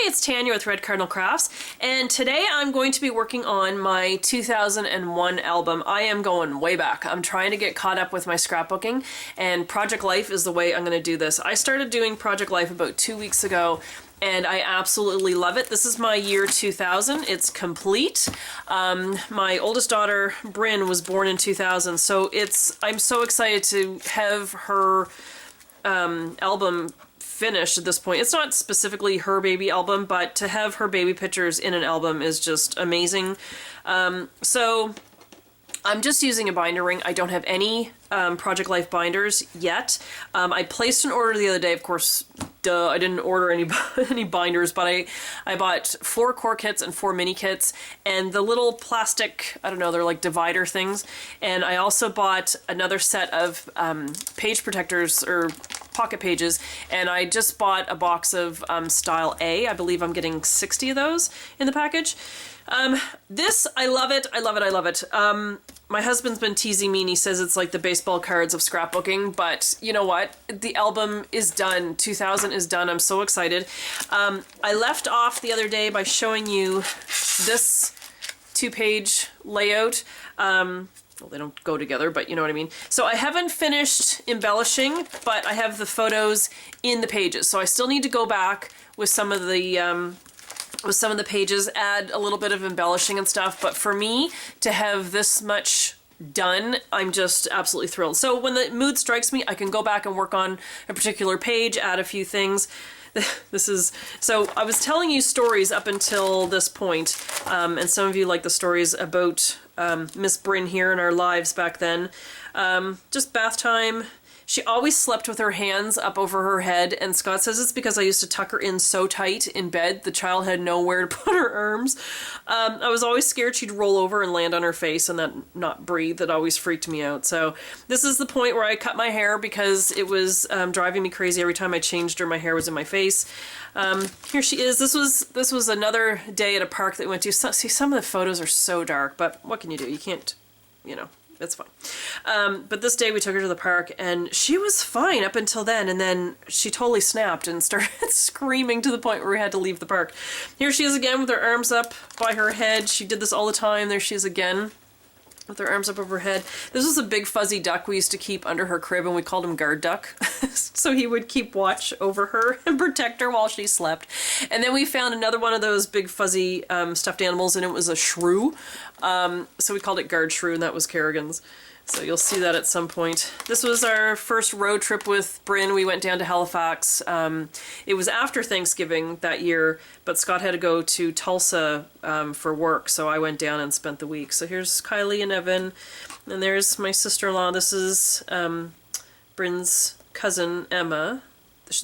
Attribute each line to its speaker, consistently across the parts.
Speaker 1: Hi, it's Tanya with Red Cardinal Crafts, and today I'm going to be working on my 2001 album. I am going way back. I'm trying to get caught up with my scrapbooking, and Project Life is the way I'm going to do this. I started doing Project Life about 2 weeks ago, and I absolutely love it. This is my year 2000. It's complete. My oldest daughter, Bryn, was born in 2000, so I'm so excited to have her album finished at this point. It's not specifically her baby album, but to have her baby pictures in an album is just amazing. So I'm just using a binder ring. I don't have any Project Life binders yet. I placed an order the other day, of course. Duh, I didn't order any binders, but I bought 4 core kits and 4 mini kits, and the little plastic, I don't know, they're like divider things. And I also bought another set of page protectors or pocket pages, and I just bought a box of style A. I believe I'm getting 60 of those in the package. This, I love it, I love it, I love it. My husband's been teasing me and he says it's like the baseball cards of scrapbooking, but you know what? The album is done. 2000 is done. I'm so excited. I left off the other day by showing you this 2-page layout. Well, they don't go together, but you know what I mean. So I haven't finished embellishing, but I have the photos in the pages. So I still need to go back with some of the pages, add a little bit of embellishing and stuff, but for me to have this much done, I'm just absolutely thrilled. So when the mood strikes me, I can go back and work on a particular page, add a few things. So I was telling you stories up until this point, and some of you like the stories about Miss Bryn here in our lives back then. Just bath time. She always slept with her hands up over her head, and Scott says it's because I used to tuck her in so tight in bed, the child had nowhere to put her arms. I was always scared she'd roll over and land on her face and then not breathe. That always freaked me out. So this is the point where I cut my hair because it was driving me crazy every time I changed her. My hair was in my face. Here she is. This was another day at a park that we went to. See, some of the photos are so dark, but what can you do? You can't, you know. It's fine. But this day we took her to the park and she was fine up until then, and then she totally snapped and started screaming to the point where we had to leave the park. Here she is again with her arms up by her head. She did this all the time. There she is again with her arms up over her head. This was a big fuzzy duck we used to keep under her crib, and we called him Guard Duck. So he would keep watch over her and protect her while she slept. And then we found another one of those big fuzzy stuffed animals, and it was a shrew. So we called it Guard Shrew, and that was Kerrigan's. So you'll see that at some point. This was our first road trip with Bryn. We went down to Halifax. It was after Thanksgiving that year, but Scott had to go to Tulsa for work, so I went down and spent the week. So here's Kylie and Evan, and there's my sister-in-law. This is Bryn's cousin, Emma.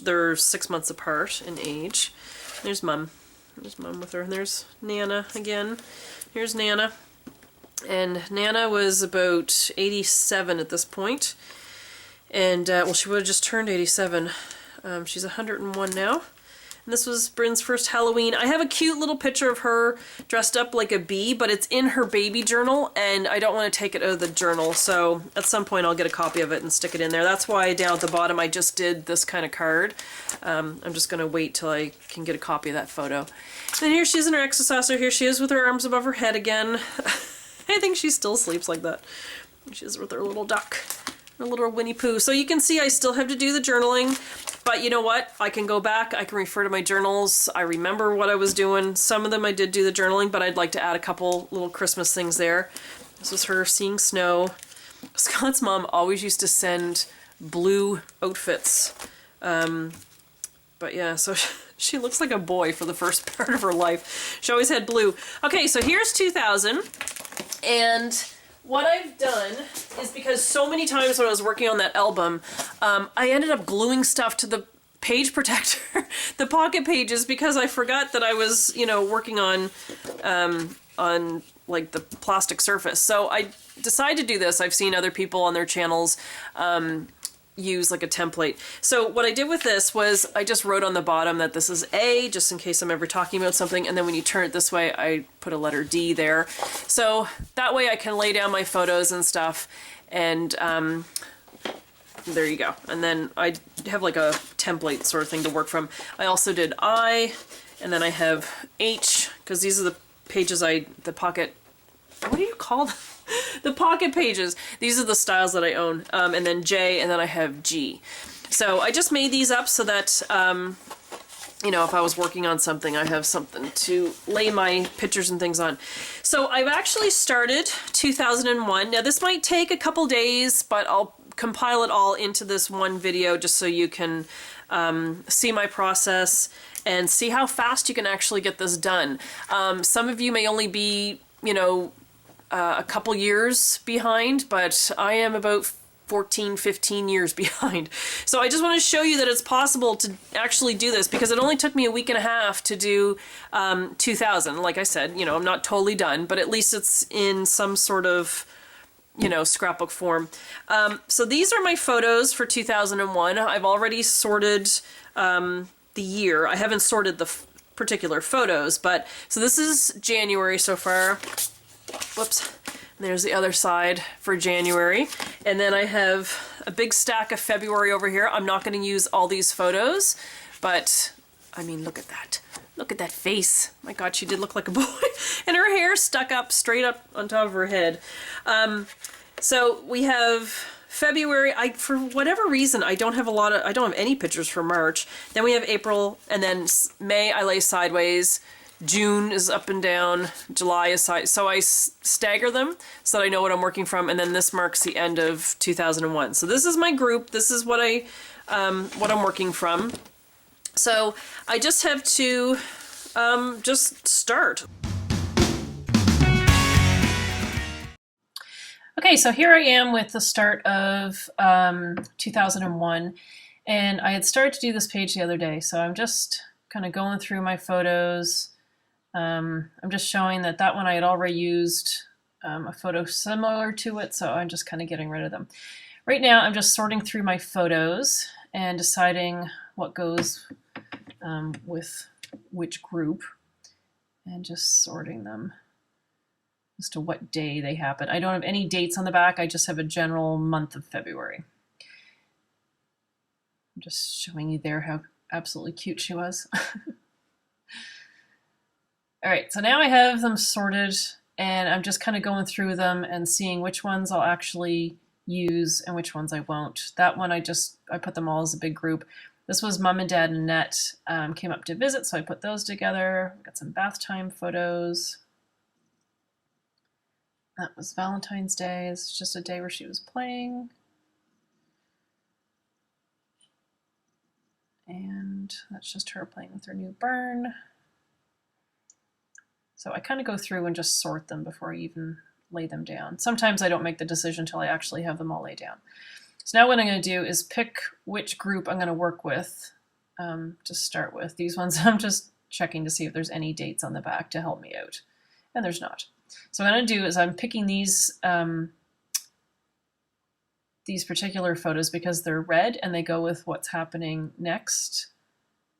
Speaker 1: They're 6 months apart in age. There's Mum. There's Mum with her. And there's Nana again. Here's Nana. And Nana was about 87 at this point. And, well, she would have just turned 87. She's 101 now. And this was Bryn's first Halloween. I have a cute little picture of her dressed up like a bee, but it's in her baby journal, and I don't want to take it out of the journal, so at some point I'll get a copy of it and stick it in there. That's why down at the bottom I just did this kind of card. I'm just going to wait till I can get a copy of that photo. And here she is in her exerciser. Here she is with her arms above her head again. I think she still sleeps like that. She's with her little duck, her little Winnie Pooh. So you can see I still have to do the journaling, but you know what? I can go back, I can refer to my journals, I remember what I was doing. Some of them I did do the journaling, but I'd like to add a couple little Christmas things there. This was her seeing snow. Scott's mom always used to send blue outfits. But yeah, so she looks like a boy for the first part of her life. She always had blue. Okay, so here's 2000. And what I've done is, because so many times when I was working on that album, I ended up gluing stuff to the page protector, the pocket pages, because I forgot that I was, you know, working on like the plastic surface. So I decided to do this. I've seen other people on their channels use like a template. So what I did with this was I just wrote on the bottom that this is A, just in case I'm ever talking about something, and then when you turn it this way I put a letter D there. So that way I can lay down my photos and stuff, and there you go. And then I have like a template sort of thing to work from. I also did I And then I have H, because these are the pages the pocket, what do you call them? The pocket pages. These are the styles that I own. And then J, and then I have G. So I just made these up so that, you know, if I was working on something, I have something to lay my pictures and things on. So I've actually started 2001. Now this might take a couple days, but I'll compile it all into this one video just so you can see my process and see how fast you can actually get this done. Some of you may only be, you know, a couple years behind, but I am about 14, 15 years behind. So I just want to show you that it's possible to actually do this, because it only took me a week and a half to do 2000. Like I said, you know, I'm not totally done, but at least it's in some sort of, you know, scrapbook form. So these are my photos for 2001. I've already sorted the year. I haven't sorted the particular photos, but so this is January so far. Whoops. There's the other side for January. And then I have a big stack of February over here. I'm not going to use all these photos, but I mean, look at that. Look at that face. My God, she did look like a boy. And her hair stuck up straight up on top of her head. So we have February. For whatever reason, I don't have any pictures for March. Then we have April, and then May I lay sideways. June is up and down, July is side, so I stagger them so that I know what I'm working from, and then this marks the end of 2001. So this is my group. This is what I'm working from. So I just have to just start. Okay, so here I am with the start of 2001, and I had started to do this page the other day, so I'm just kind of going through my photos. I'm just showing that one I had already used a photo similar to it, so I'm just kind of getting rid of them. Right now I'm just sorting through my photos and deciding what goes with which group, and just sorting them as to what day they happen. I don't have any dates on the back, I just have a general month of February. I'm just showing you there how absolutely cute she was. All right, so now I have them sorted, and I'm just kind of going through them and seeing which ones I'll actually use and which ones I won't. That one I put them all as a big group. This was Mom and Dad and Annette came up to visit, so I put those together. Got some bath time photos. That was Valentine's Day. It's just a day where she was playing. And that's just her playing with her new burn. So I kind of go through and just sort them before I even lay them down. Sometimes I don't make the decision until I actually have them all laid down. So now what I'm going to do is pick which group I'm going to work with to start with. These ones I'm just checking to see if there's any dates on the back to help me out. And there's not. So what I'm going to do is I'm picking these particular photos because they're red and they go with what's happening next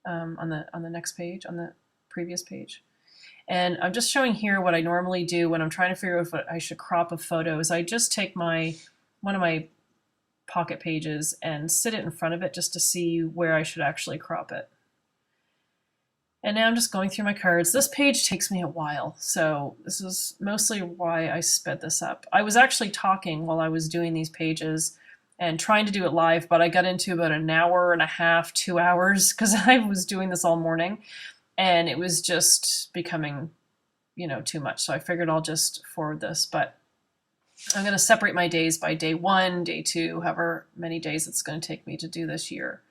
Speaker 1: on the next page, on the previous page. And I'm just showing here what I normally do when I'm trying to figure out if I should crop a photo is I just take one of my pocket pages and sit it in front of it just to see where I should actually crop it. And now I'm just going through my cards. This page takes me a while, so this is mostly why I sped this up. I was actually talking while I was doing these pages and trying to do it live, but I got into about an hour and a half, 2 hours, because I was doing this all morning. And it was just becoming, you know, too much. So I figured I'll just forward this, but I'm going to separate my days by day 1, day 2, however many days it's going to take me to do this year.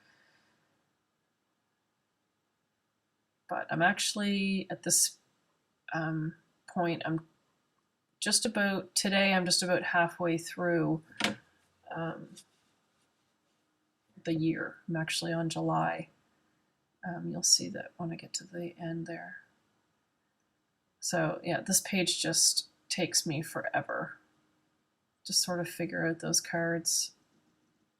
Speaker 1: But I'm actually at this point, I'm just about halfway through the year. I'm actually on July. You'll see that when I get to the end there. So yeah, this page just takes me forever to sort of figure out those cards.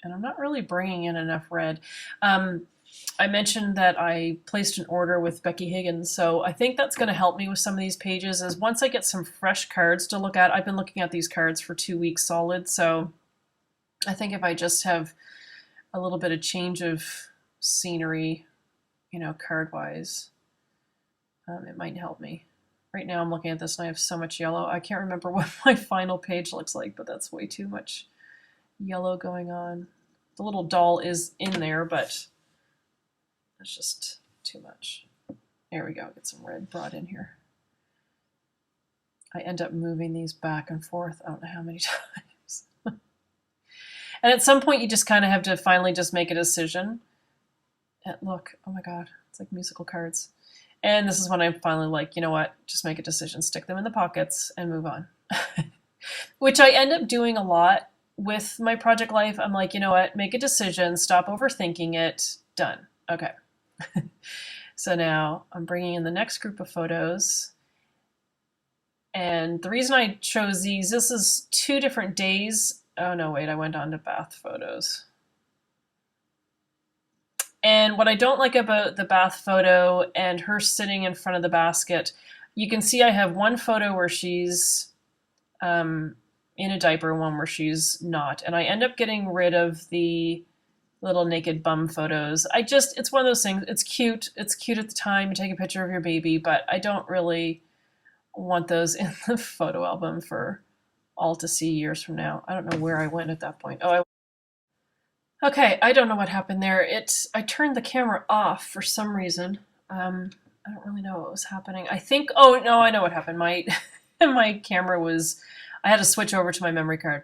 Speaker 1: And I'm not really bringing in enough red. I mentioned that I placed an order with Becky Higgins, so I think that's going to help me with some of these pages. Is once I get some fresh cards to look at, I've been looking at these cards for 2 weeks solid, so I think if I just have a little bit of change of scenery, you know, card-wise, It might help me. Right now I'm looking at this and I have so much yellow. I can't remember what my final page looks like, but that's way too much yellow going on. The little doll is in there, but it's just too much. There we go, get some red brought in here. I end up moving these back and forth, I don't know how many times. And at some point you just kind of have to finally just make a decision. And look, oh my God, it's like musical cards. And this is when I'm finally like, you know what, just make a decision, stick them in the pockets and move on. Which I end up doing a lot with my project life. I'm like, you know what, make a decision, stop overthinking it, done. Okay. So now I'm bringing in the next group of photos. And the reason I chose these, this is 2 different days. Oh no, wait, I went on to bath photos. And what I don't like about the bath photo and her sitting in front of the basket, you can see I have one photo where she's in a diaper, one where she's not. And I end up getting rid of the little naked bum photos. It's one of those things, it's cute. It's cute at the time, you take a picture of your baby, but I don't really want those in the photo album for all to see years from now. I don't know where I went at that point. Okay, I don't know what happened there. I turned the camera off for some reason. I don't really know what was happening. I think, oh no, I know what happened. My camera was, I had to switch over to my memory card.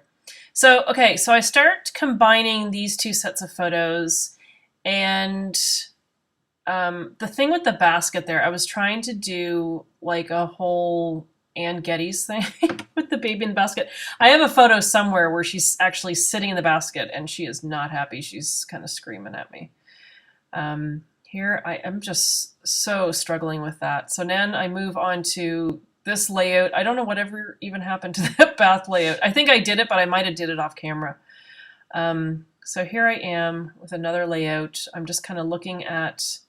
Speaker 1: So, okay, so I start combining these 2 sets of photos, and the thing with the basket there, I was trying to do like a whole Ann Geddes thing with the baby in the basket. I have a photo somewhere where she's actually sitting in the basket and she is not happy. She's kind of screaming at me. Here I am just so struggling with that. So then I move on to this layout. I don't know whatever even happened to that bath layout. I think I did it, but I might have did it off camera. So here I am with another layout. I'm just kind of looking at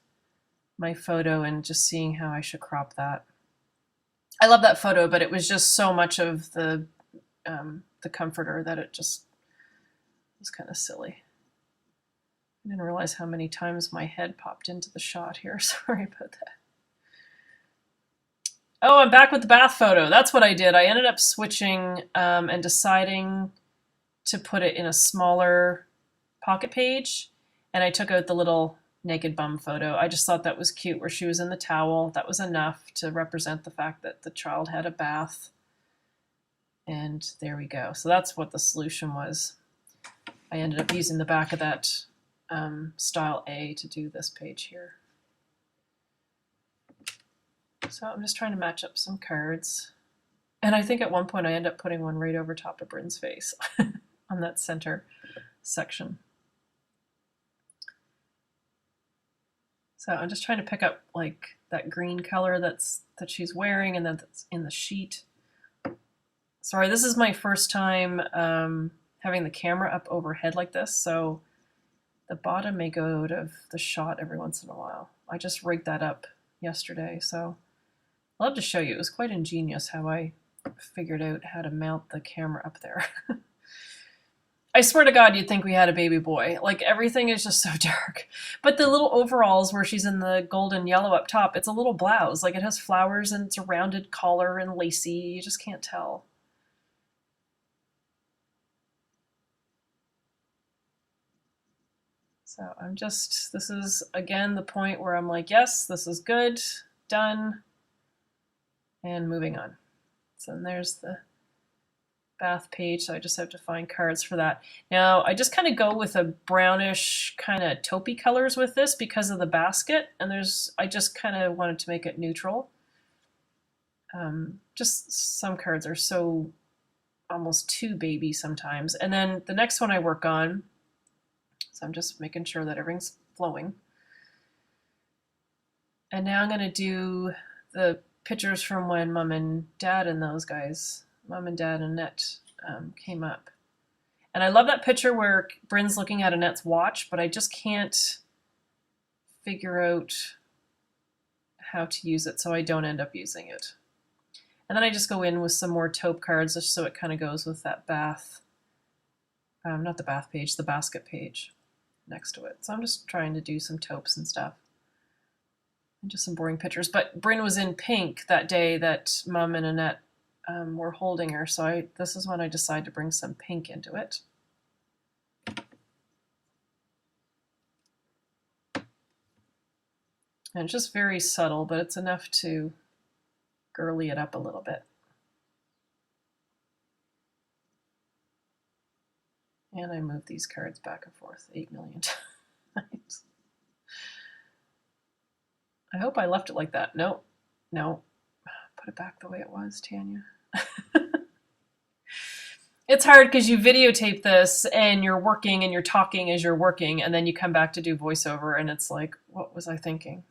Speaker 1: my photo and just seeing how I should crop that. I love that photo, but it was just so much of the comforter that it just was kind of silly. I didn't realize how many times my head popped into the shot here. Sorry about that. Oh, I'm back with the bath photo. That's what I did. I ended up switching and deciding to put it in a smaller pocket page, and I took out the little naked bum photo. I just thought that was cute where she was in the towel. That was enough to represent the fact that the child had a bath. And there we go. So that's what the solution was. I ended up using the back of that style A to do this page here. So I'm just trying to match up some cards. And I think at one point I end up putting one right over top of Bryn's face on that center section. So I'm just trying to pick up like that green color that she's wearing and that's in the sheet. Sorry, this is my first time having the camera up overhead like this, so the bottom may go out of the shot every once in a while. I just rigged that up yesterday, so I'll have to show you. It was quite ingenious how I figured out how to mount the camera up there. I swear to God, you'd think we had a baby boy. Like, everything is just so dark. But the little overalls where she's in the golden yellow up top, it's a little blouse. Like, it has flowers and it's a rounded collar and lacy. You just can't tell. So I'm just, this is, again, the point where I'm like, yes, this is good, done, and moving on. So then there's the bath page, so I just have to find cards for that. Now I just kind of go with a brownish kind of taupey colors with this because of the basket, and I just kind of wanted to make it neutral. Just some cards are so almost too baby sometimes. And then the next one I work on, so I'm just making sure that everything's flowing. And now I'm going to do the pictures from when Mom and Dad and those guys, Mom and Dad and Annette came up. And I love that picture where Bryn's looking at Annette's watch, but I just can't figure out how to use it, so I don't end up using it. And then I just go in with some more taupe cards just so it kind of goes with that bath, not the bath page, the basket page next to it. So I'm just trying to do some taupes and stuff. just some boring pictures. But Bryn was in pink that day that Mum and Annette were holding her, so this is when I decided to bring some pink into it. And it's just very subtle, but it's enough to girly it up a little bit. And I move these cards back and forth 8 million times. I hope I left it like that. No, no. Put it back the way it was, Tanya. It's hard because you videotape this and you're working and you're talking as you're working, and then you come back to do voiceover and it's like, what was I thinking?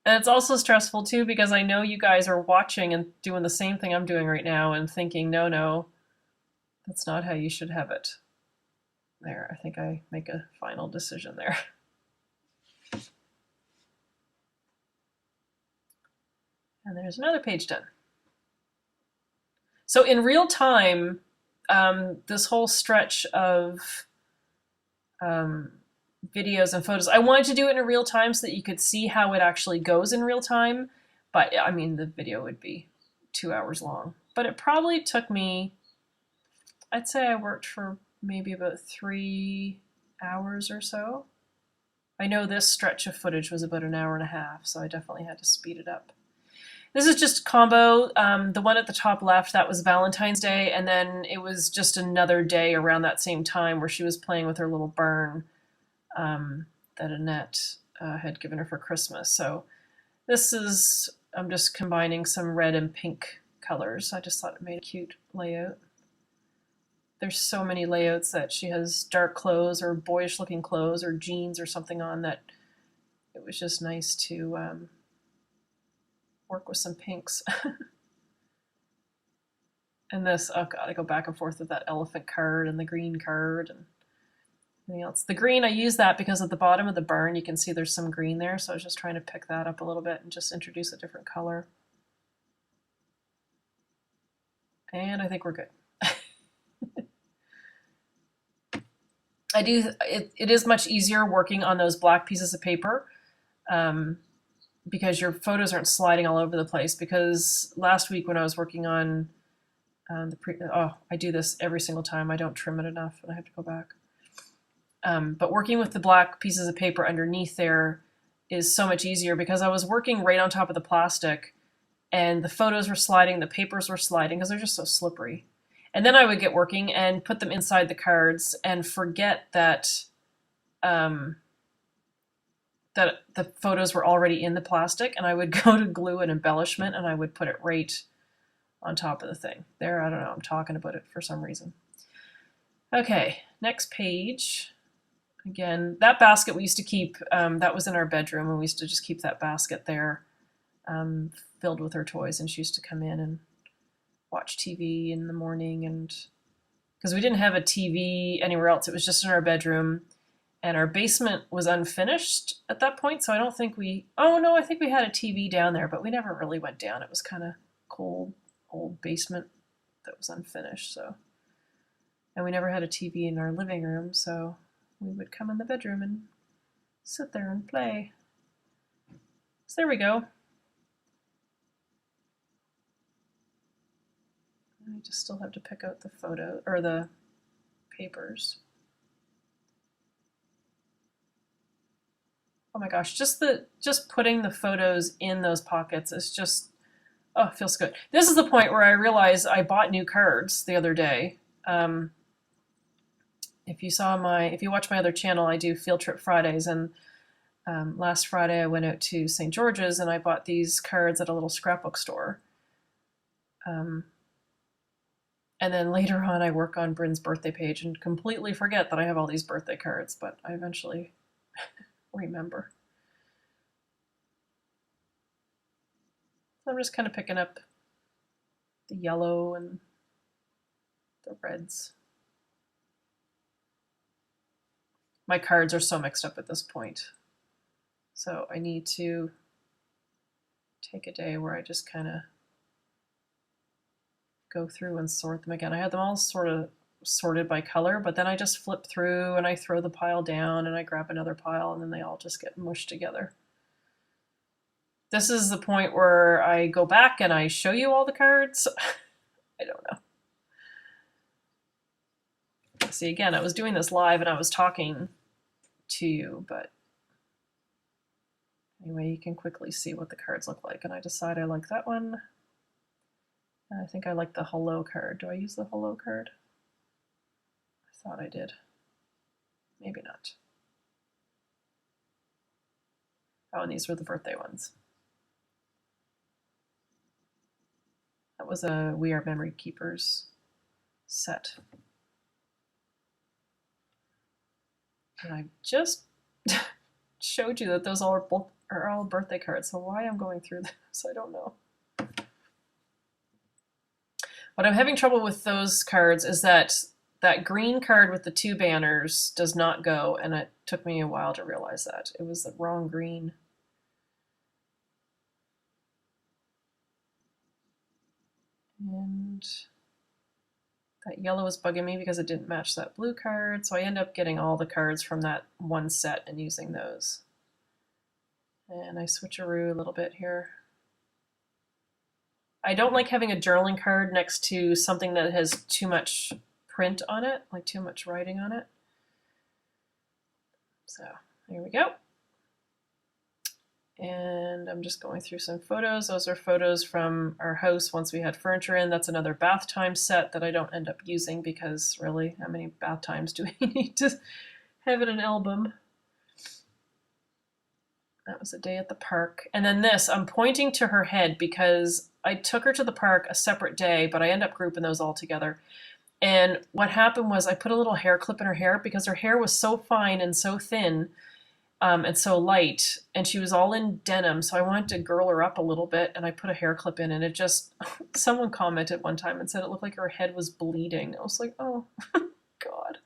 Speaker 1: And it's also stressful too because I know you guys are watching and doing the same thing I'm doing right now and thinking, no, that's not how you should have it. There, I think I make a final decision there. And there's another page done. So in real time, this whole stretch of videos and photos, I wanted to do it in real time so that you could see how it actually goes in real time. But I mean, the video would be 2 hours long. But it probably took me, I'd say I worked for maybe about 3 hours or so. I know this stretch of footage was about 1.5 hours, so I definitely had to speed it up. This is just combo. The one at the top left, that was Valentine's Day, and then it was just another day around that same time where she was playing with her little burn that Annette had given her for Christmas. So this is, I'm just combining some red and pink colors. I just thought it made a cute layout. There's so many layouts that she has dark clothes or boyish looking clothes or jeans or something on that it was just nice to work with some pinks. And this, oh god, I go back and forth with that elephant card and the green card and anything else. The green, I use that because at the bottom of the burn you can see there's some green there, so I was just trying to pick that up a little bit and just introduce a different color. And I think we're good. It is much easier working on those black pieces of paper because your photos aren't sliding all over the place. Because last week when I was working on I do this every single time. I don't trim it enough and I have to go back. But working with the black pieces of paper underneath there is so much easier because I was working right on top of the plastic and the photos were sliding, the papers were sliding because they're just so slippery. And then I would get working and put them inside the cards and forget that that the photos were already in the plastic, and I would go to glue an embellishment and I would put it right on top of the thing. There, I don't know, I'm talking about it for some reason. Okay, next page. Again, that basket we used to keep, that was in our bedroom, and we used to just keep that basket there filled with her toys, and she used to come in and watch TV in the morning, and because we didn't have a TV anywhere else, it was just in our bedroom, and our basement was unfinished at that point, so I don't think I think we had a TV down there, but we never really went down. It was kind of cold, old basement that was unfinished, so. And we never had a TV in our living room, so we would come in the bedroom and sit there and play. So there we go. I just still have to pick out the photo or the papers. Oh my gosh, just putting the photos in those pockets is just, oh, it feels good. This is the point where I realized I bought new cards the other day. If you watch my other channel, I do Field Trip Fridays, and last Friday I went out to St. George's and I bought these cards at a little scrapbook store. And then later on I work on Bryn's birthday page and completely forget that I have all these birthday cards, but I eventually remember. So I'm just kind of picking up the yellow and the reds. My cards are so mixed up at this point. So I need to take a day where I just kind of go through and sort them again. I had them all sort of sorted by color, but then I just flip through and I throw the pile down and I grab another pile and then they all just get mushed together. This is the point where I go back and I show you all the cards. I don't know. See, again, I was doing this live and I was talking to you, but anyway, you can quickly see what the cards look like. And I decide I like that one. And I think I like the hello card. Do I use the hello card? I thought I did. Maybe not. Oh, and these were the birthday ones. That was a We Are Memory Keepers set. And I just showed you that those are all birthday cards, so why I'm going through this, I don't know. What I'm having trouble with those cards is that that green card with the 2 banners does not go, and it took me a while to realize that. It was the wrong green. And that yellow is bugging me because it didn't match that blue card, so I end up getting all the cards from that one set and using those. And I switcheroo a little bit here. I don't like having a journaling card next to something that has too much print on it, like too much writing on it. So here we go. And I'm just going through some photos. Those are photos from our house once we had furniture in. That's another bath time set that I don't end up using because really, how many bath times do we need to have in an album? That was a day at the park. And then this, I'm pointing to her head because I took her to the park a separate day, but I end up grouping those all together. And what happened was I put a little hair clip in her hair because her hair was so fine and so thin and so light, and she was all in denim, so I wanted to girl her up a little bit, and I put a hair clip in, and it just, someone commented one time and said it looked like her head was bleeding. I was like, oh, God.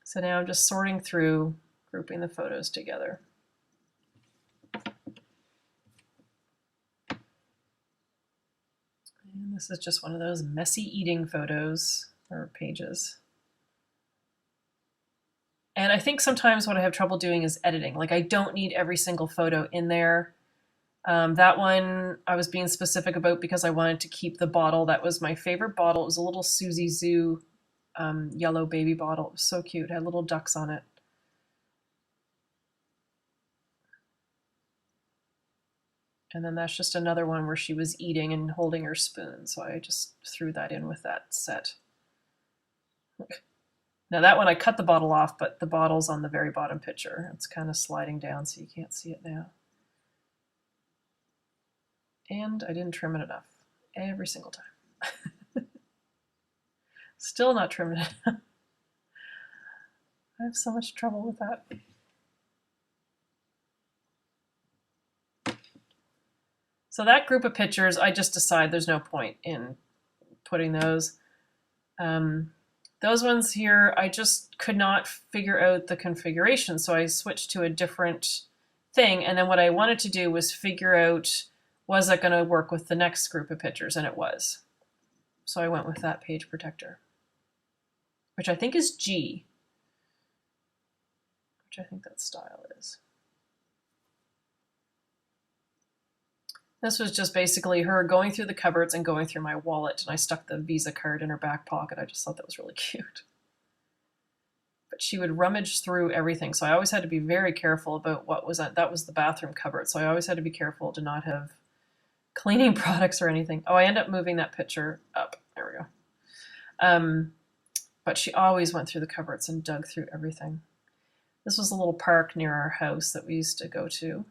Speaker 1: So now I'm just sorting through, grouping the photos together. And this is just one of those messy eating photos, or pages. And I think sometimes what I have trouble doing is editing. Like, I don't need every single photo in there. That one I was being specific about because I wanted to keep the bottle. That was my favorite bottle. It was a little Susie Zoo yellow baby bottle. It was so cute. It had little ducks on it. And then that's just another one where she was eating and holding her spoon. So I just threw that in with that set. Now that one I cut the bottle off, but the bottle's on the very bottom picture. It's kind of sliding down so you can't see it now. And I didn't trim it enough every single time. Still not trimming it enough. I have so much trouble with that. So that group of pictures, I just decide there's no point in putting those. Those ones here, I just could not figure out the configuration, so I switched to a different thing, and then what I wanted to do was figure out, was that going to work with the next group of pictures, and it was. So I went with that page protector, which I think is G, which I think that style is. This was just basically her going through the cupboards and going through my wallet, and I stuck the Visa card in her back pocket. I just thought that was really cute. But she would rummage through everything, so I always had to be very careful about what was that. That was the bathroom cupboard, so I always had to be careful to not have cleaning products or anything. Oh, I end up moving that picture up. There we go. But she always went through the cupboards and dug through everything. This was a little park near our house that we used to go to.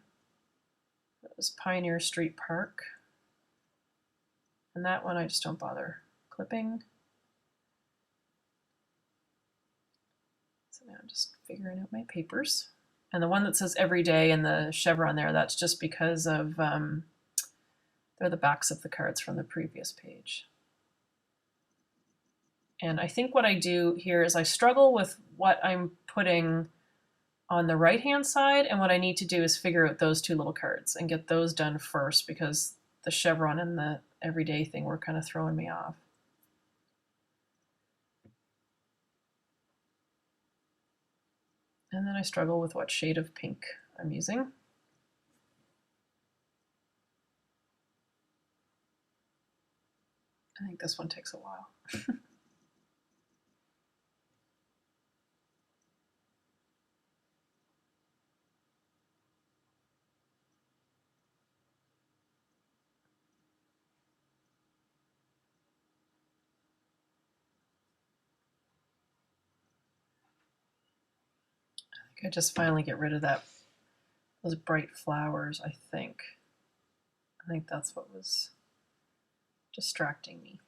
Speaker 1: It was Pioneer Street Park. And that one I just don't bother clipping. So now I'm just figuring out my papers. And the one that says every day and the chevron there, that's just because of, they're the backs of the cards from the previous page. And I think what I do here is I struggle with what I'm putting on the right-hand side, and what I need to do is figure out those two little cards and get those done first, because the chevron and the everyday thing were kind of throwing me off. And then I struggle with what shade of pink I'm using. I think this one takes a while. I just finally get rid of those bright flowers, I think. I think that's what was distracting me.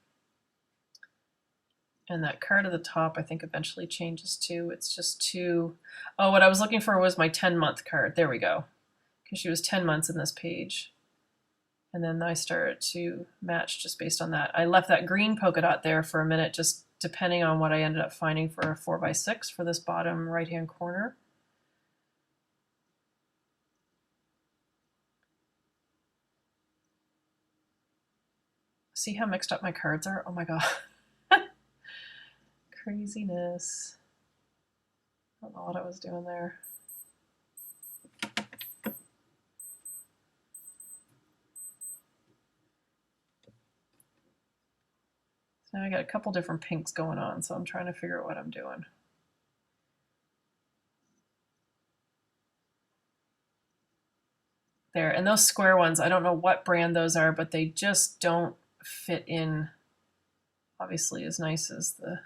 Speaker 1: And that card at the top, I think eventually changes too. It's just too, oh, what I was looking for was my 10-month card. There we go. Because she was 10 months in this page. And then I started to match just based on that. I left that green polka dot there for a minute, just depending on what I ended up finding for a 4x6 for this bottom right-hand corner. See how mixed up my cards are? Oh my god. Craziness. I don't know what I was doing there. So now I got a couple different pinks going on, so I'm trying to figure out what I'm doing. There, and those square ones, I don't know what brand those are, but they just don't fit in obviously as nice as the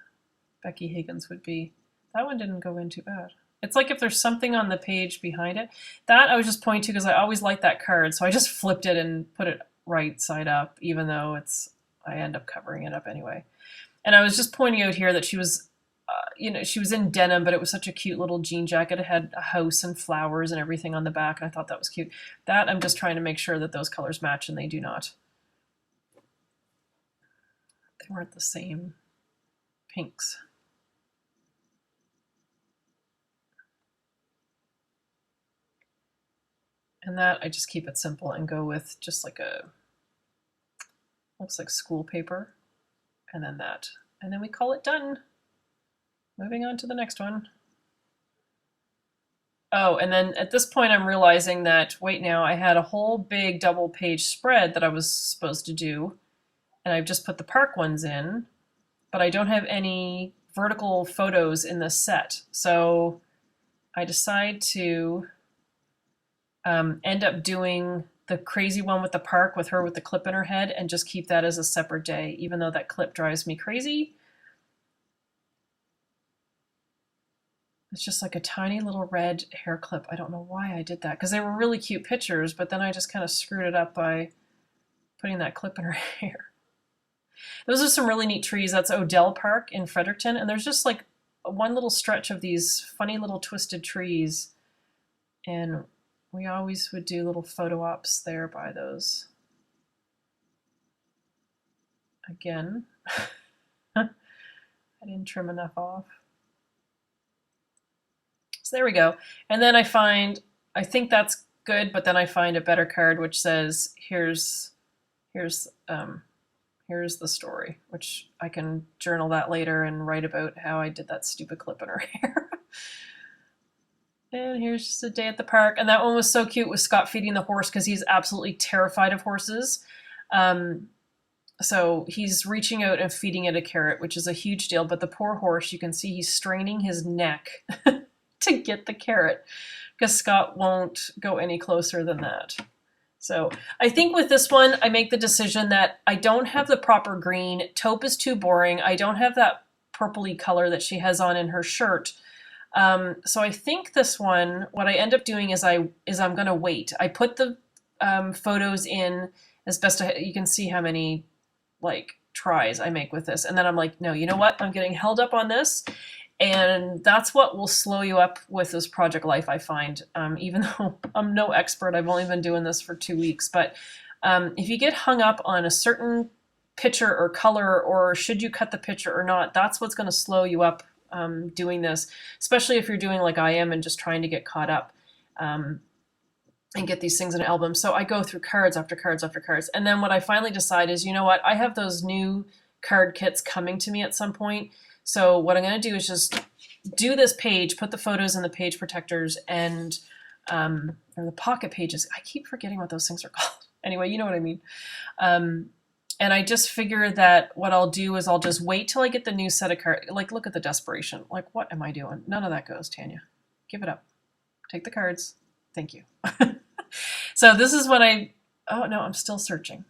Speaker 1: Becky Higgins would be. That one didn't go in too bad. It's like if there's something on the page behind it. That I was just pointing to because I always like that card, so I just flipped it and put it right side up, even though I end up covering it up anyway. And I was just pointing out here that she was, she was in denim, but it was such a cute little jean jacket. It had a house and flowers and everything on the back, and I thought that was cute. That I'm just trying to make sure that those colors match, and they do not. They weren't the same pinks. And that I just keep it simple and go with just like looks like school paper, and then that. And then we call it done. Moving on to the next one. Oh, and then at this point I'm realizing that, wait now, I had a whole big double page spread that I was supposed to do, and I've just put the park ones in, but I don't have any vertical photos in this set. So I decide to end up doing the crazy one with the park with her with the clip in her head and just keep that as a separate day, even though that clip drives me crazy. It's just like a tiny little red hair clip. I don't know why I did that, because they were really cute pictures, but then I just kind of screwed it up by putting that clip in her hair. Those are some really neat trees. That's Odell Park in Fredericton, and there's just like one little stretch of these funny little twisted trees, and we always would do little photo ops there by those. Again, I didn't trim enough off. So there we go. And then I think that's good, but then I find a better card which says, here's the story, which I can journal that later and write about how I did that stupid clip in her hair. And here's just a day at the park. And that one was so cute with Scott feeding the horse, because he's absolutely terrified of horses. So he's reaching out and feeding it a carrot, which is a huge deal. But the poor horse, you can see he's straining his neck to get the carrot, because Scott won't go any closer than that. So I think with this one, I make the decision that I don't have the proper green. Taupe is too boring. I don't have that purpley color that she has on in her shirt. So I think this one, what I end up doing is I'm going to wait. I put the photos in as best you can see how many tries I make with this. And then I'm like, no, you know what? I'm getting held up on this. And that's what will slow you up with this project life, I find. Even though I'm no expert, I've only been doing this for 2 weeks. But if you get hung up on a certain picture or color, or should you cut the picture or not, that's what's going to slow you up doing this, especially if you're doing like I am and just trying to get caught up and get these things in an album. So I go through cards after cards after cards. And then what I finally decide is, you know what, I have those new card kits coming to me at some point. So what I'm going to do is just do this page, put the photos in the page protectors and, or the pocket pages. I keep forgetting what those things are called. Anyway, you know what I mean. And I just figure that what I'll do is I'll just wait till I get the new set of cards. Like, look at the desperation. Like, what am I doing? None of that goes, Tanya. Give it up. Take the cards. Thank you. So this is what oh no, I'm still searching.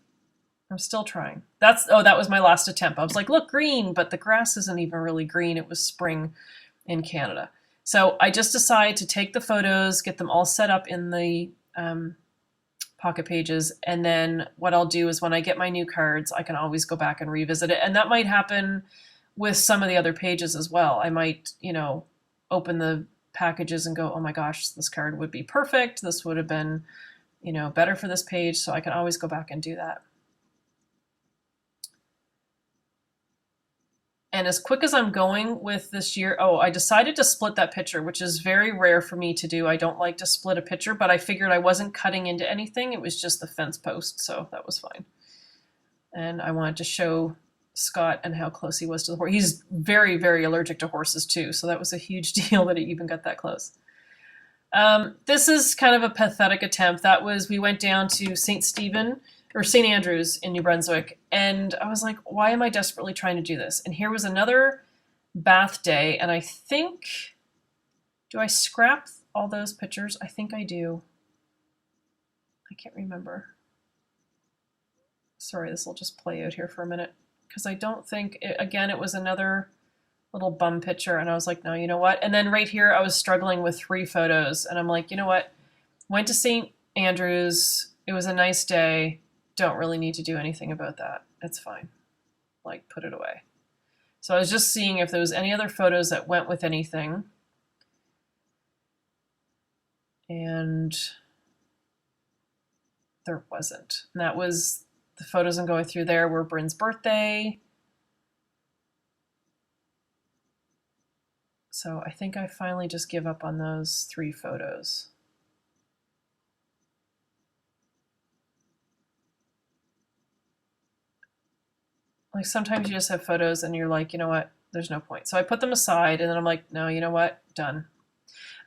Speaker 1: I'm still trying. That was my last attempt. I was like, look, green, but the grass isn't even really green. It was spring in Canada. So I just decided to take the photos, get them all set up in the pocket pages, and then what I'll do is when I get my new cards, I can always go back and revisit it. And that might happen with some of the other pages as well. I might, open the packages and go, oh my gosh, this card would be perfect. This would have been, better for this page. So I can always go back and do that. And as quick as I'm going with this year, I decided to split that picture, which is very rare for me to do. I don't like to split a picture, but I figured I wasn't cutting into anything. It was just the fence post, so that was fine. And I wanted to show Scott and how close he was to the horse. He's very, very allergic to horses too, so that was a huge deal that he even got that close. This is kind of a pathetic attempt. We went down to St. Andrews in New Brunswick, and I was like, why am I desperately trying to do this? And here was another bath day, and I think, do I scrap all those pictures? I think I do. I can't remember. Sorry, this will just play out here for a minute, because I don't think, it was another little bum picture, and I was like, no, you know what? And then right here, I was struggling with 3 photos, and I'm like, you know what? Went to St. Andrews. It was a nice day. Don't really need to do anything about that. It's fine. Like, put it away. So I was just seeing if there was any other photos that went with anything. And there wasn't. And that was, the photos I'm going through there were Bryn's birthday. So I think I finally just give up on those 3 photos. Like sometimes you just have photos and you're like, you know what, there's no point. So I put them aside and then I'm like, no, you know what, done.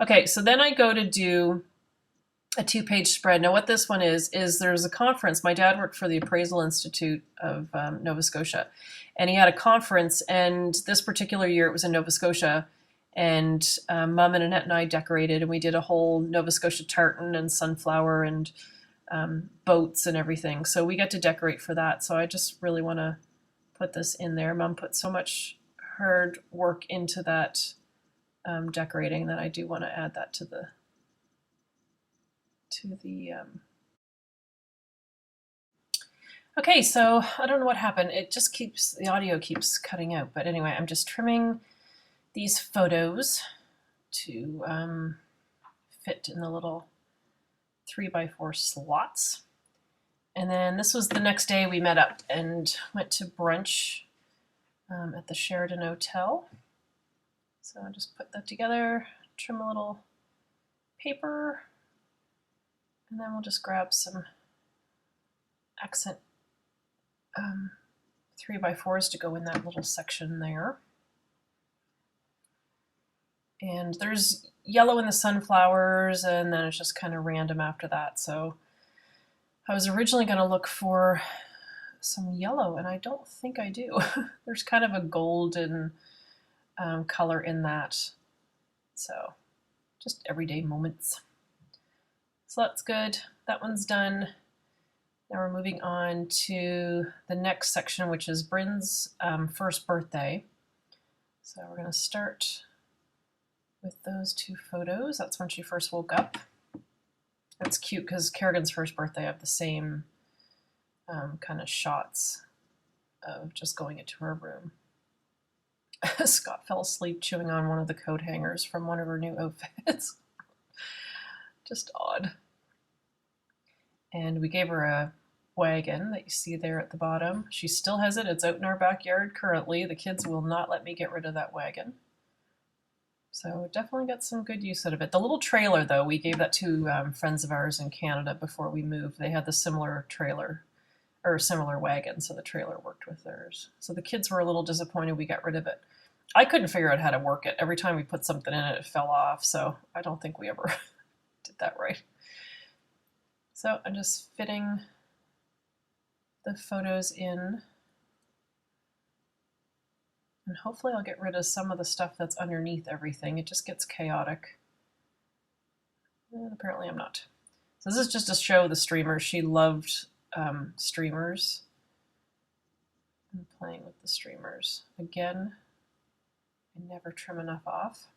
Speaker 1: Okay, so then I go to do a 2-page spread. Now what this one is there's a conference. My dad worked for the Appraisal Institute of Nova Scotia, and he had a conference, and this particular year it was in Nova Scotia, and Mom and Annette and I decorated, and we did a whole Nova Scotia tartan and sunflower and boats and everything. So we got to decorate for that. So I just really want to put this in there. Mom put so much hard work into that decorating that I do want to add that to the Okay, so I don't know what happened. It just the audio keeps cutting out. But anyway, I'm just trimming these photos to fit in the little 3x4 slots. And then this was the next day we met up and went to brunch at the Sheraton Hotel. So I'll just put that together, trim a little paper, and then we'll just grab some accent 3x4s to go in that little section there. And there's yellow in the sunflowers, and then it's just kind of random after that. So I was originally going to look for some yellow, and I don't think I do. There's kind of a golden color in that. So just everyday moments. So that's good. That one's done. Now we're moving on to the next section, which is Bryn's first birthday. So we're going to start with those 2 photos. That's when she first woke up. That's cute because Kerrigan's first birthday have the same kind of shots of just going into her room. Scott fell asleep chewing on one of the coat hangers from one of her new outfits. Just odd. And we gave her a wagon that you see there at the bottom. She still has it. It's out in our backyard currently. The kids will not let me get rid of that wagon. So definitely got some good use out of it. The little trailer, though, we gave that to friends of ours in Canada before we moved. They had the similar trailer, or similar wagon, so the trailer worked with theirs. So the kids were a little disappointed we got rid of it. I couldn't figure out how to work it. Every time we put something in it, it fell off. So I don't think we ever did that right. So I'm just fitting the photos in. And hopefully I'll get rid of some of the stuff that's underneath everything. It just gets chaotic. And apparently I'm not. So this is just to show the streamers. She loved streamers. I'm playing with the streamers. Again, I never trim enough off.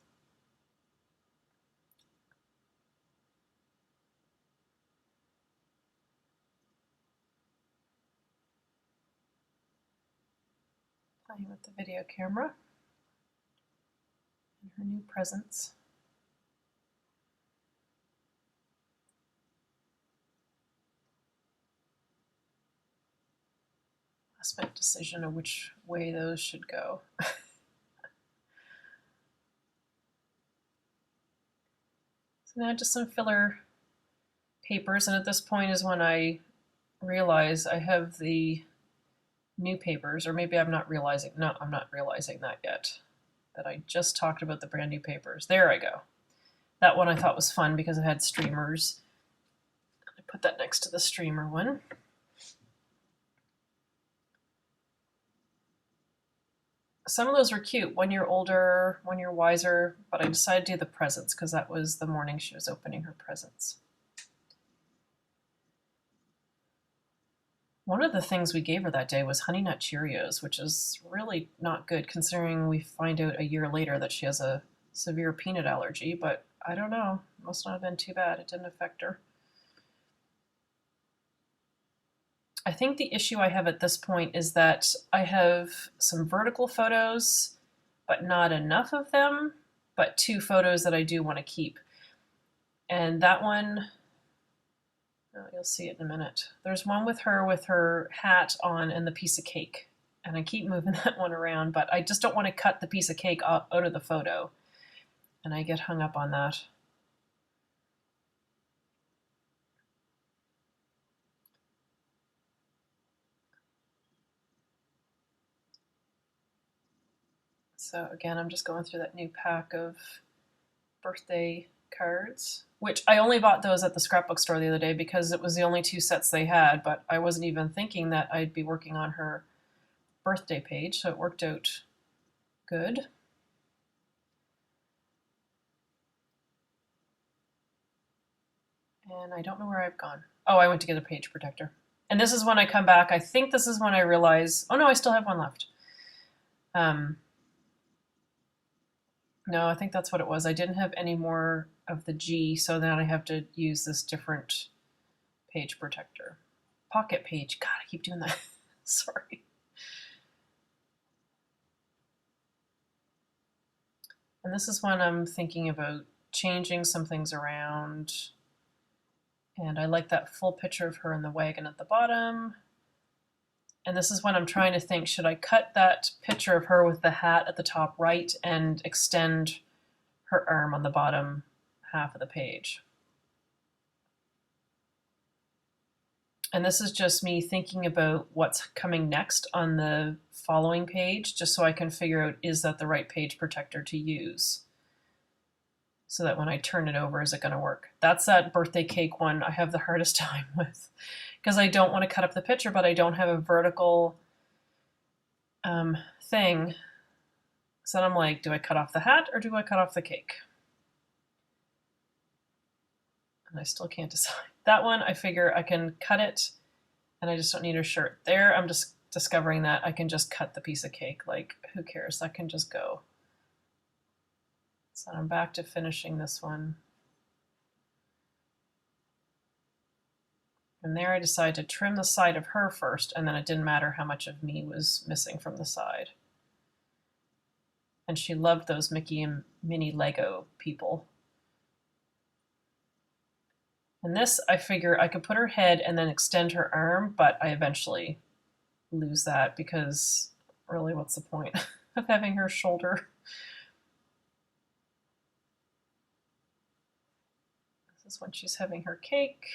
Speaker 1: Playing with the video camera and her new presents. Last minute decision of which way those should go. So now just some filler papers, and at this point is when I realize I have the new papers, or maybe I'm not realizing, no, I'm not realizing that yet, that I just talked about the brand new papers. There I go. That one I thought was fun because it had streamers. I put that next to the streamer one. Some of those were cute. 1 year older, 1 year wiser, but I decided to do the presents because that was the morning she was opening her presents. One of the things we gave her that day was Honey Nut Cheerios, which is really not good considering we find out a year later that she has a severe peanut allergy, but I don't know. It must not have been too bad. It didn't affect her. I think the issue I have at this point is that I have some vertical photos, but not enough of them, but 2 photos that I do want to keep. And that one, oh, you'll see it in a minute. There's one with her hat on and the piece of cake. And I keep moving that one around, but I just don't want to cut the piece of cake out of the photo. And I get hung up on that. So again, I'm just going through that new pack of birthday cards, which I only bought those at the scrapbook store the other day because it was the only 2 sets they had, but I wasn't even thinking that I'd be working on her birthday page, so it worked out good. And I don't know where I've gone. Oh, I went to get a page protector. And this is when I come back. I think this is when I realize, oh no, I still have one left. No, I think that's what it was. I didn't have any more of the G, so then I have to use this different page protector. Pocket page. God, I keep doing that. Sorry. And this is when I'm thinking about changing some things around. And I like that full picture of her in the wagon at the bottom. And this is when I'm trying to think, should I cut that picture of her with the hat at the top right and extend her arm on the bottom half of the page? And this is just me thinking about what's coming next on the following page, just so I can figure out, is that the right page protector to use? So that when I turn it over, is it going to work? That's that birthday cake one I have the hardest time with, because I don't want to cut up the picture, but I don't have a vertical thing. So then I'm like, do I cut off the hat or do I cut off the cake? And I still can't decide. That one, I figure I can cut it and I just don't need a shirt. There, I'm just discovering that I can just cut the piece of cake. Like, who cares? That can just go. So I'm back to finishing this one. And there I decided to trim the side of her first, and then it didn't matter how much of me was missing from the side. And she loved those Mickey and Minnie Lego people. And this, I figure I could put her head and then extend her arm, but I eventually lose that because really, what's the point of having her shoulder? This is when she's having her cake.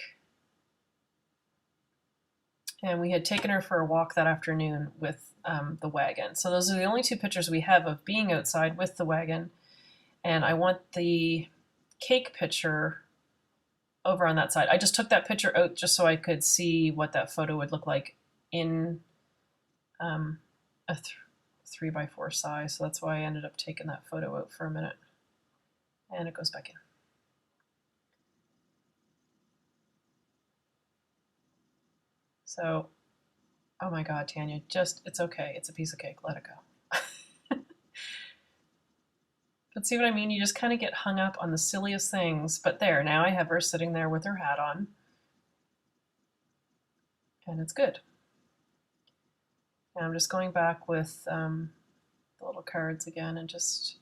Speaker 1: And we had taken her for a walk that afternoon with the wagon. So those are the only 2 pictures we have of being outside with the wagon. And I want the cake picture over on that side. I just took that picture out just so I could see what that photo would look like in a 3x4 size. So that's why I ended up taking that photo out for a minute. And it goes back in. So, oh my God, Tanya, just, it's okay. It's a piece of cake. Let it go. But see what I mean? You just kind of get hung up on the silliest things. But there, now I have her sitting there with her hat on. And it's good. And I'm just going back with the little cards again and just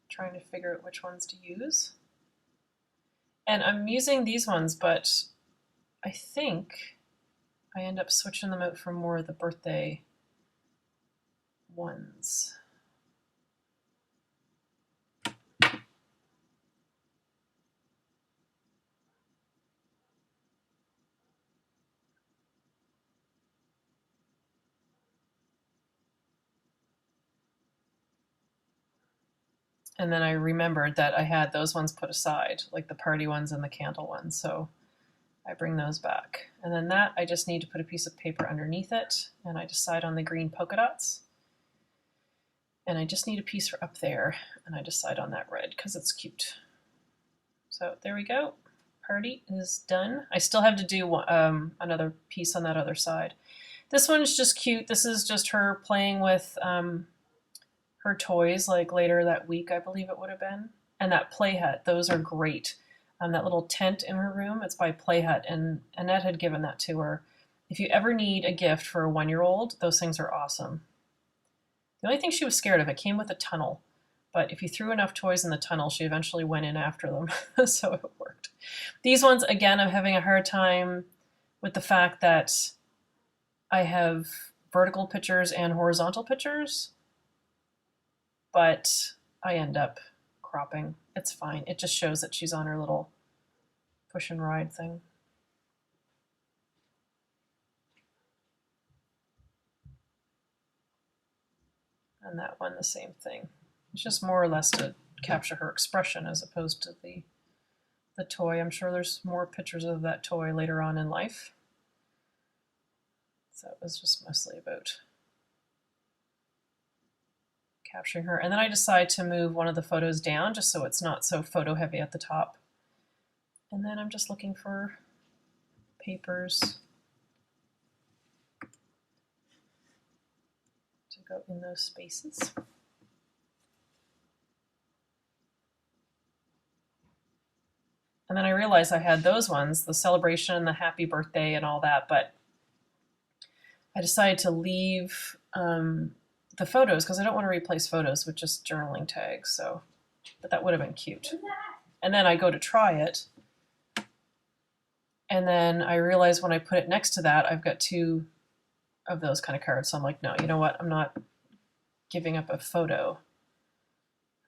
Speaker 1: trying to figure out which ones to use. And I'm using these ones, but I think I end up switching them out for more of the birthday ones. And then I remembered that I had those ones put aside, like the party ones and the candle ones. So I bring those back. And then that, I just need to put a piece of paper underneath it. And I decide on the green polka dots. And I just need a piece for up there. And I decide on that red because it's cute. So there we go. Party is done. I still have to do another piece on that other side. This one's just cute. This is just her playing with her toys, like later that week, I believe it would have been. And that play hut, those are great. That little tent in her room, it's by Play Hut, and Annette had given that to her. If you ever need a gift for a 1-year-old, those things are awesome. The only thing she was scared of, it came with a tunnel, but if you threw enough toys in the tunnel, she eventually went in after them, so it worked. These ones, again, I'm having a hard time with the fact that I have vertical pictures and horizontal pictures, but I end up cropping. It's fine. It just shows that she's on her little push and ride thing. And that one, the same thing. It's just more or less to capture her expression as opposed to the toy. I'm sure there's more pictures of that toy later on in life. So it was just mostly about capturing her. And then I decide to move one of the photos down just so it's not so photo heavy at the top. And then I'm just looking for papers to go in those spaces. And then I realized I had those ones, the celebration, the happy birthday and all that, but I decided to leave the photos because I don't want to replace photos with just journaling tags. So, but that would have been cute. And then I go to try it. And then I realize when I put it next to that, I've got 2 of those kind of cards. So I'm like, no, you know what? I'm not giving up a photo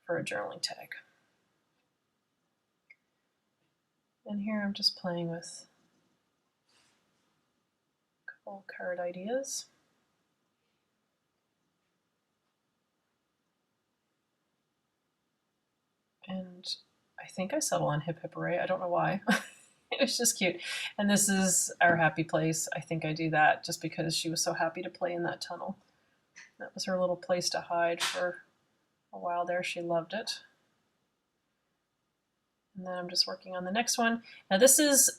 Speaker 1: for a journaling tag. And here I'm just playing with a couple card ideas. And I think I settle on Hip Hip Hooray. I don't know why. It was just cute. And this is our happy place. I think I do that just because she was so happy to play in that tunnel. That was her little place to hide for a while there. She loved it. And then I'm just working on the next one. Now this is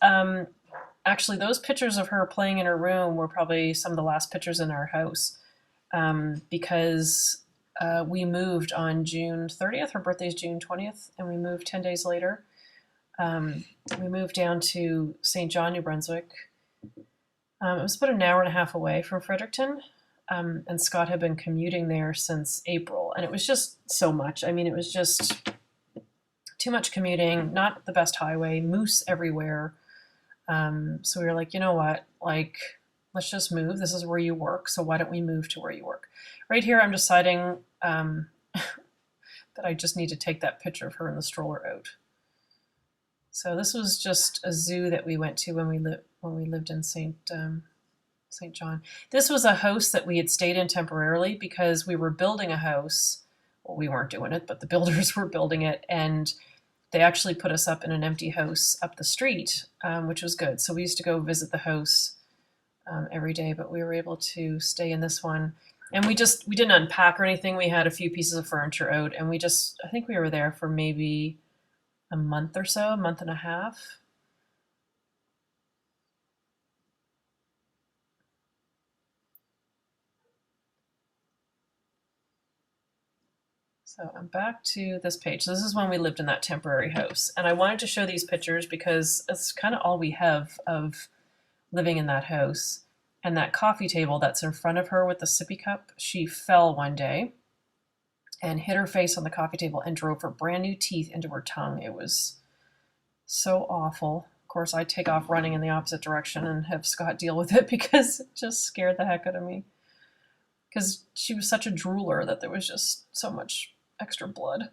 Speaker 1: actually those pictures of her playing in her room were probably some of the last pictures in our house because we moved on June 30th. Her birthday's June 20th, and we moved 10 days later. We moved down to St. John, New Brunswick. It was about an hour and a half away from Fredericton, and Scott had been commuting there since April, and it was just so much. I mean, it was just too much commuting, not the best highway, moose everywhere. So we were like, you know what, like, let's just move. This is where you work, so why don't we move to where you work? Right here, I'm deciding that I just need to take that picture of her in the stroller out. So this was just a zoo that we went to when we lived in St. St. John. This was a house that we had stayed in temporarily because we were building a house. Well, we weren't doing it, but the builders were building it, and they actually put us up in an empty house up the street, which was good. So we used to go visit the house every day, but we were able to stay in this one. And we didn't unpack or anything. We had a few pieces of furniture out, and I think we were there for maybe a month or so, a month and a half. So I'm back to this page. So this is when we lived in that temporary house. And I wanted to show these pictures because it's kind of all we have of living in that house. And that coffee table that's in front of her with the sippy cup, she fell one day and hit her face on the coffee table and drove her brand new teeth into her tongue. It was so awful. Of course, I take off running in the opposite direction and have Scott deal with it because it just scared the heck out of me. Because she was such a drooler that there was just so much extra blood.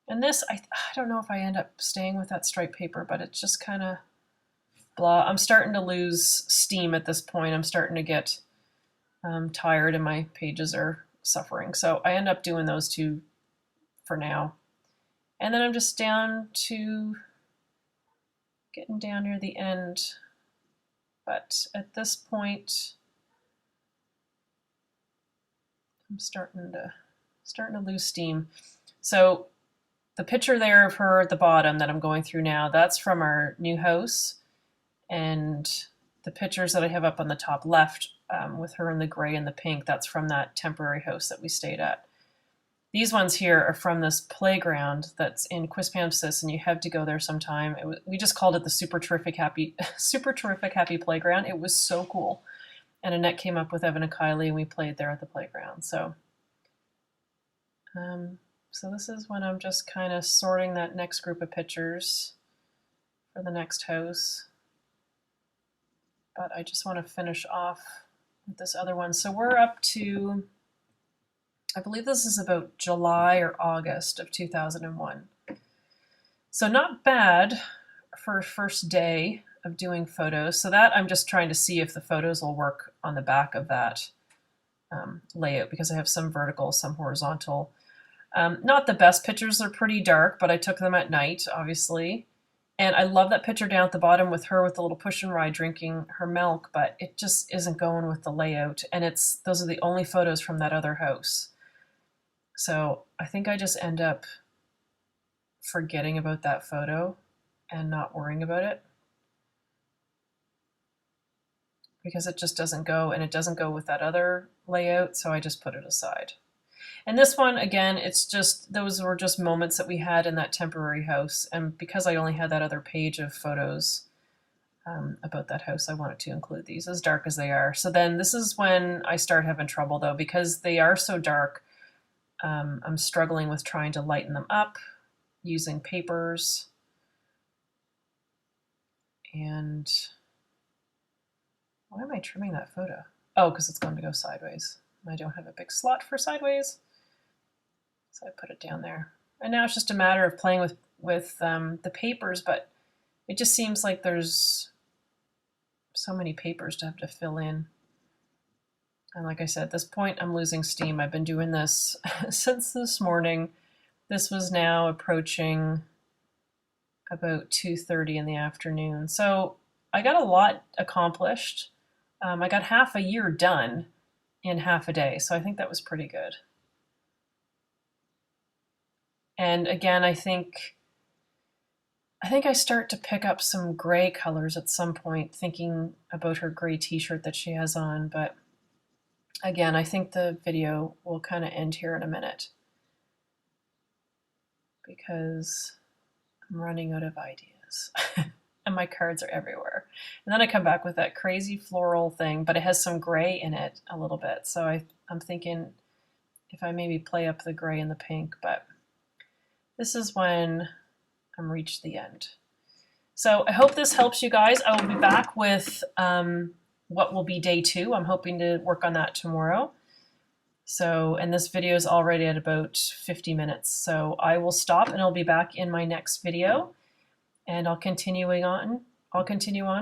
Speaker 1: And this, I don't know if I end up staying with that striped paper, but it's just kind of blah. I'm starting to lose steam at this point. I'm starting to get tired and my pages are suffering. So I end up doing those two for now. And then I'm just down to getting down near the end. But at this point, I'm starting to lose steam. So the picture there of her at the bottom that I'm going through now, that's from our new house. And the pictures that I have up on the top left with her in the gray and the pink, that's from that temporary house that we stayed at. These ones here are from this playground that's in Quispamsis, and you have to go there sometime. We just called it the Super Terrific Happy Playground. It was so cool. And Annette came up with Evan and Kylie, and we played there at the playground. So this is when I'm just kind of sorting that next group of pictures for the next house. But I just want to finish off with this other one. So we're up to, I believe this is about July or August of 2001. So not bad for first day of doing photos. So that I'm just trying to see if the photos will work on the back of that layout, because I have some vertical, some horizontal. Not the best pictures, they're pretty dark, but I took them at night, obviously. And I love that picture down at the bottom with her with the little push and ride drinking her milk, but it just isn't going with the layout. And those are the only photos from that other house. So I think I just end up forgetting about that photo and not worrying about it, because it just doesn't go, and it doesn't go with that other layout, so I just put it aside. And this one, again, those were just moments that we had in that temporary house, and because I only had that other page of photos about that house, I wanted to include these, as dark as they are. So then this is when I start having trouble, though, because they are so dark. I'm struggling with trying to lighten them up using papers. And why am I trimming that photo? Oh, because it's going to go sideways. I don't have a big slot for sideways, so I put it down there. And now it's just a matter of playing with the papers, but it just seems like there's so many papers to have to fill in. And like I said, at this point, I'm losing steam. I've been doing this since this morning. This was now approaching about 2:30 in the afternoon. So I got a lot accomplished. I got half a year done in half a day, so I think that was pretty good. And again, I think I start to pick up some gray colors at some point, thinking about her gray t-shirt that she has on, but again, I think the video will kind of end here in a minute because I'm running out of ideas and my cards are everywhere. And then I come back with that crazy floral thing, but it has some gray in it a little bit. So I'm thinking if I maybe play up the gray and the pink, but this is when I'm reached the end. So I hope this helps you guys. I will be back with what will be day 2. I'm hoping to work on that tomorrow. So, and this video is already at about 50 minutes. So I will stop and I'll be back in my next video, and I'll continue on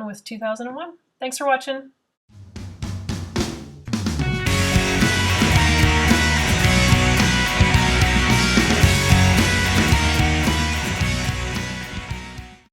Speaker 1: with 2001. Thanks for watching.